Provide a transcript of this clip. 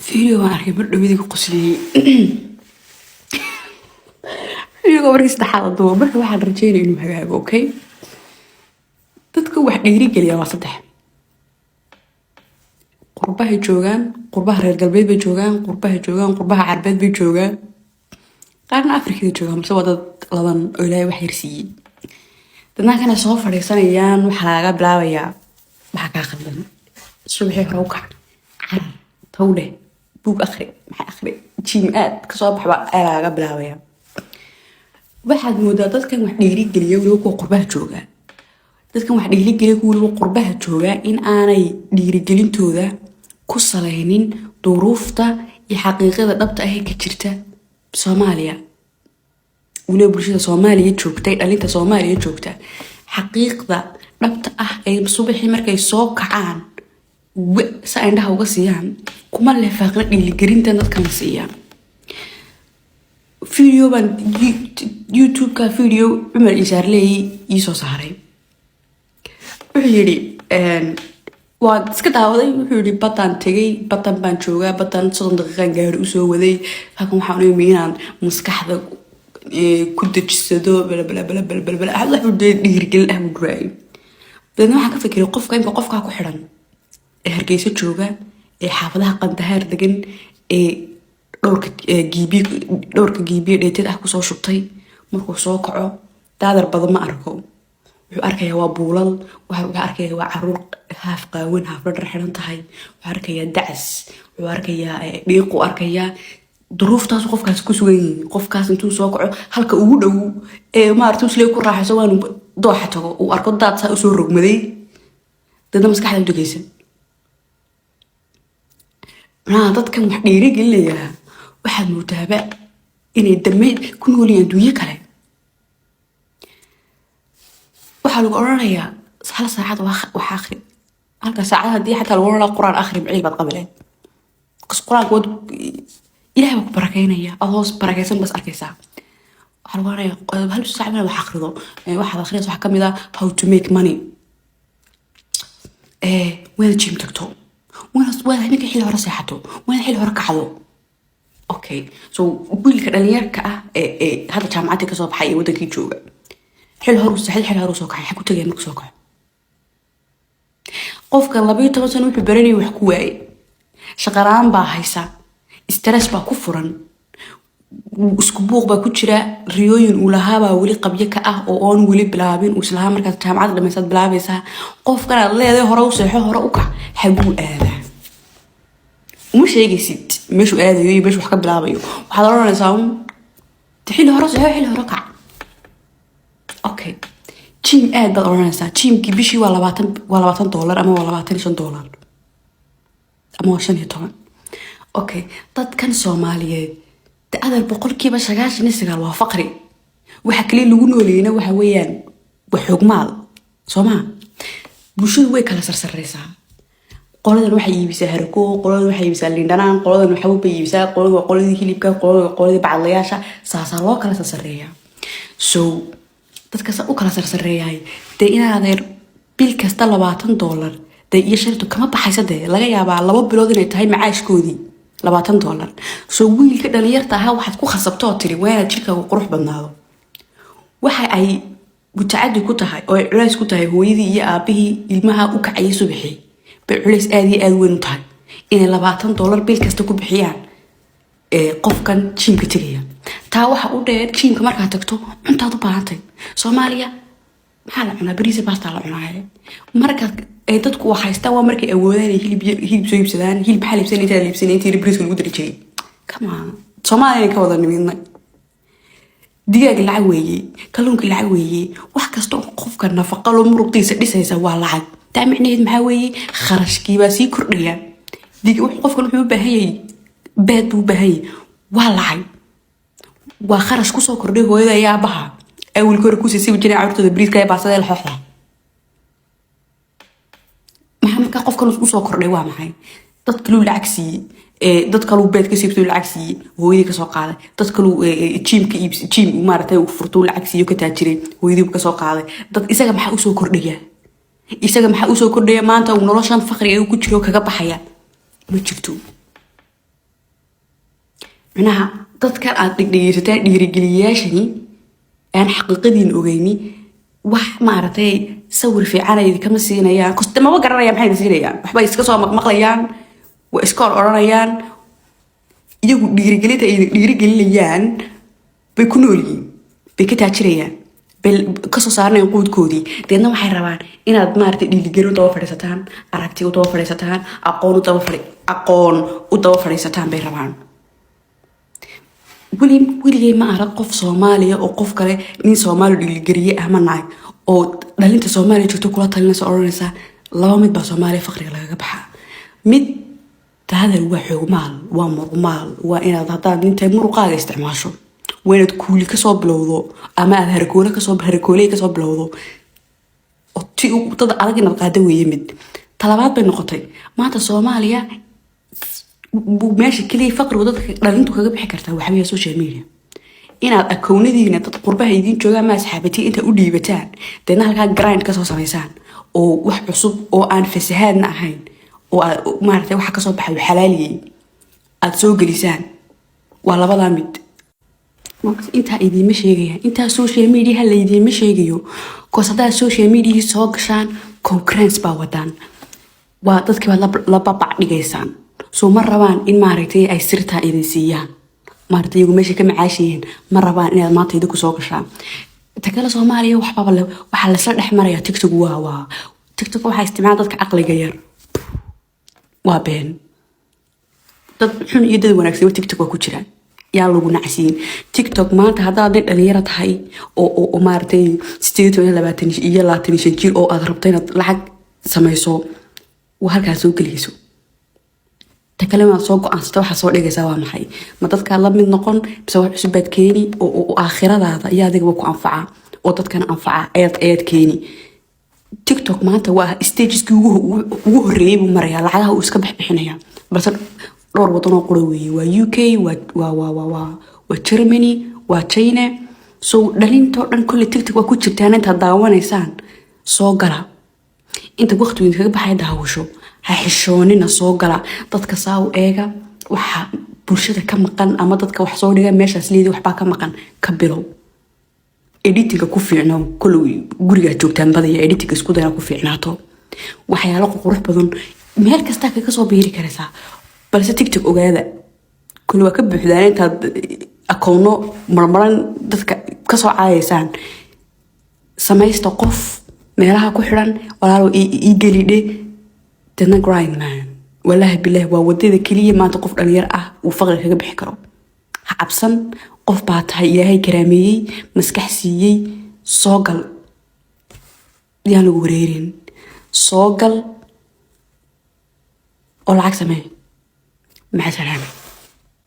فيديو ما أركب بدو قصلي فيديو وركز تحت ضوء بس واحد رجعني إنه هجاج أوكي تذكر واحد يريق لي على سطح قربها جوجان قربها رجال قلبي بجوجان قربها جوجان قربها عربات بجوجان قارن أفريقيا جوجان بس وضد لبن ولا واحد يرسي دنا كان صوف رئيسان يان وحلاقة بلا ويا بحكا خدنا الصبح روكع طولة بوق أخري أخري جيمات كصبح بقى ألاقة بلا ويا waxaad moodaa dadkan wax dhiirigeliya weliba qurbaha jooga dadkan wax dhiirigeliya weliba qurbaha jooga in aanay dhiirigelintooda ku saleynin duruufta iyo xaqiiqada dhabta ah ee ka jirta Soomaaliya weliba bulshada Soomaaliya joogtay dhalinta Soomaaliya joogta xaqiiqda dhabta ah ee subaxii markay soo kacaan sa indhaha uga siiyaan kuma leefaqna dhiirigelinta dadkan siiyaan فيديو بان يوتيوب كا فيديو عمر إشارلي يسوع صاري وحيري واد سكت عوضي وحيري بطن تجي بطن بانشوجا بطن صندوق غنجر وسو وذي فكم حاولوا مينان مسكحة كنت تجسدو بلا بلا بلا بلا بلا بلا الله بدي يرجل أهم دراي بدنا حكي فكرة قف كاين بقف كاكو حرن هرجيس تجوجا حافظها قنتهار دقن dhowrka giibiye dheeteed ah kusoo shubtay markuu soo kaco daadar badan ma arko wuxuu arkayaa waa buulal wuxuu arkayaa waa caruur haaf qaawan haaf dhar xiran tahay wuxuu arkayaa dacas wuxuu arkayaa dhiiqu arkayaa duruuftaas qofkaas ku sugan yahay qofkaas intuu soo kaco halka ugu dhow ee maartuu islee ku raaxayso waan dooxa tago uu arko daad saa u soo rogmaday dadna maskaxda u degaysan dadkan wax dhiirigelinaya waxaad moodaa inay dameed ku nool yihiin adduunyo kale waxaa lagu oranayaa hal saacad wax akhri halka saacad haddii xataa lagu oranayo quraan akhri bicil baad qabileen qas quraanka wad ilaahay baa ku barakeynaya adoos barakeysan bas arkaysaa waxaa lagu oranayaa hal saac meel wax akhrido waxaad akhriyaysaa waxa ka mid ah how to make money weel jim tagto وين هنيك حيل هرا ساحته وين حيل هرا كحضو اوكي سو بقول لك دليرك هذا جامعتي كسو بحي ودنكي جوجا حيل هرا ساحل حيل هرا سو كحي حكو تجي مرك سو كحي قفك لبي توسن وحي براني وحكو واي شقران با هيسا استرس با كفرن اسكبوق با كجرا ريوين ولهابا ولي قبيه اه oo on wali bilaabin oo isla markaas jaamacad dhameysad bilaabaysa qofkana leeyahay hore u seexo hore u kax xabuu aada ومش هيجيسيد مش قادر يجي مش وحكي بلعبيه وحضرنا نساون تحيل هرس حيل هركع اوكي تيم قاعد بدورنا نسا تيم كي بيشي ولا باتن دولار اما ولا باتن $5 اما عشان يطلع اوكي dad kan Soomaaliyeed taadar boqolkiiba 99 waa faqri waxa kale lagu nooleeyna waxa weeyaan wax xogmaal Soomaa bulshadu way kala sarsareysaa qoladan waxay iibisay harko qoladan waxay iibisay lindhanaan qoladan waxa uu iibisay qoladii hilibka qoladii baclayaasha saasa loo kala sarreeyaa so dadka u kala sarreeyay de inaadeer bil kasta $20 de iyo shirto kama baxaysa de laga yaabaa 2 bilood inay tahay macaashkoodii $20 so wiilka dhalinyarta ah waxaad ku khasabtoo tiri waa jirka qurux badnaado waxa ay mutaacadi ku tahay oo culays ku tahay hooyadii iyo aabihii ilmaha u kacay subaxii بعليس آدي وين طاي إن $20 بيل كستكو بحيان قفكان تشيم كتيريا تاوح أوده تشيم كمركها تكتو أنت طبعاً سوماليا حالا أنا بريزة باستا على عناية مركز تدكو وحيستوى مركز أولاني هي بسوي بسدان هي بحالي بسنة تالي بسنة تيري بريزة الودري شيء كمان سوماليا كوضا نمينا دياج العوية كلونك العوية وحكستو قفكان نفقة لو مرقيسة لسه يسوى العاد تعمل محاوي خرج كيبا سي كرديا ديك وقفكن وحو باهي باد وباهي والله وخرج كوسو كردي هويدا يا باها اول كركوسي سي وجري عورته بريد كاي باسده الخخله محمد قفكن كوسو كردي وا maxay dad kale lacagsi dad kale beed ka siibto lacagsi hooyadii ka soo qaaday dad kale teamka iibs team maartay uu furto lacagsi ka taajiray hooyadii ka soo qaaday dad isaga maxaa u soo kordhiyaa isaga maxaa u soo kordhaya maanta uu noloshan faqri ay ku jiro kaga baxaya ma jirto micnaha dadkan aad dhigdhigaysataan dhiirigeliyayaashani aan xaqiiqadiin ogeyni wax maaragtay sawir fiican ay kama siinayaan kuste maba garanayaan maxay siinayaan waxbay iska soo maqmaqlayaan waa iska oranayaan iyagu dhiirigelinta ay dhiirigelinayaan bay ku nool yihiin bay ka taajirayaan bay ka soo saarnayaan quudkoodii deedna waxay rabaan inaad maaragtay dhiirigelin u daba fadhiisataan aragti u daba fadhiisataan aqoon u daba fadhiisataan bay rabaan weligay ma arag qof Soomaaliya oo qof kale nin Soomaali dhiirigeliye ah ma nahay oo dhalinta Soomaaliya jirto kula talinaysa oranaysa laba mid baa Soomaaliya faqriga lagaga baxaa mid هذا هو حومال ومرمال وإن هذا أنت مرقاق استعماشه وين تقولي كصوب لوضو أما هركولة هركولة كصوب لوضو وتضع على القادة ويمد طلبات بالنقطة ما تصوماليا ماشي كلي فقر وضد لأنتو كجب حكرتها وحبيها السوشيال ميديا إن أكون ذي إن تقربها يدين شو ما سحبتي أنت قولي بتان تنها لها جرايند كصوص ميسان أو وحصب أو أنفس هذا نحين ومارتي waxa ka soo baxay xalaaliyay aad soo galisaan waa labada mid inta idin ma sheegaya inta social media la idin ma sheegayo koosada social media soo gashaan concurrence ba wadaan waa dadkii la babac dhigaysan soo ma rabaan in maartay ay sirta idin siiyaan maartay iyagu meesha ka macaashiyeen ma rabaan inaad maanta idinku soo gashaan takala Soomaaliya waxa la isla dhexmaraya TikTok waa TikTok waxa isticmaal dadka aqliga yar وابين حن يدد وناكسي تيك توك وكجران يا لو نعسين تيك توك ما هذا دين دليره tahay oo maartay 28 iyo 25 jir oo aad rabtay inaad lacag samayso waa halkaas soo galiso takalama soo go'aansato waxa soo dhigaysa waa maxay ma dadka la mid noqon bise wax cusub baad keeni oo aakhiradaada ayaa adiga ku anfaca oo dadkana anfaca ayad keeni TikTok maanta waa stageski ugu horeeyay buu maraya lacagaha uu iska bixinaya balse dhowr wadan oo qoroweeyay waa UK waa Germany waa China soo dhalinto dhan kulli TikTok waa ku jirtaan inta daawanaysaan soo gala inta waqtiga kaga baxay daawasho ha xishoonina soo gala dadka saaw eega waxa bulshada ka maqan ama dadka wax soo dhiga meeshaas leeyahay waxba ka maqan ka bilow editing ku fiicno kulli guriga joogtaan badaya editing isku dayna ku fiicnaato waxyaalo qurux badan meel kasta ka soo biiri karaysa balse TikTok ogaada kulli waa ka buuxdaan inta akoono marmaran dadka ka soo caayaysan samaysta qof meelaha ku xiran walaalo ii galidhe dana grind man wallahi billahi waa wadada kaliya maanta qof dhalinyar ah uu faqri kaga bixi karo ha cabsan qof baa tahay ilaahay karaameeyay maskax siiyay soo gal yaan lagu wareerin soo gal oo lacag samee maca salaama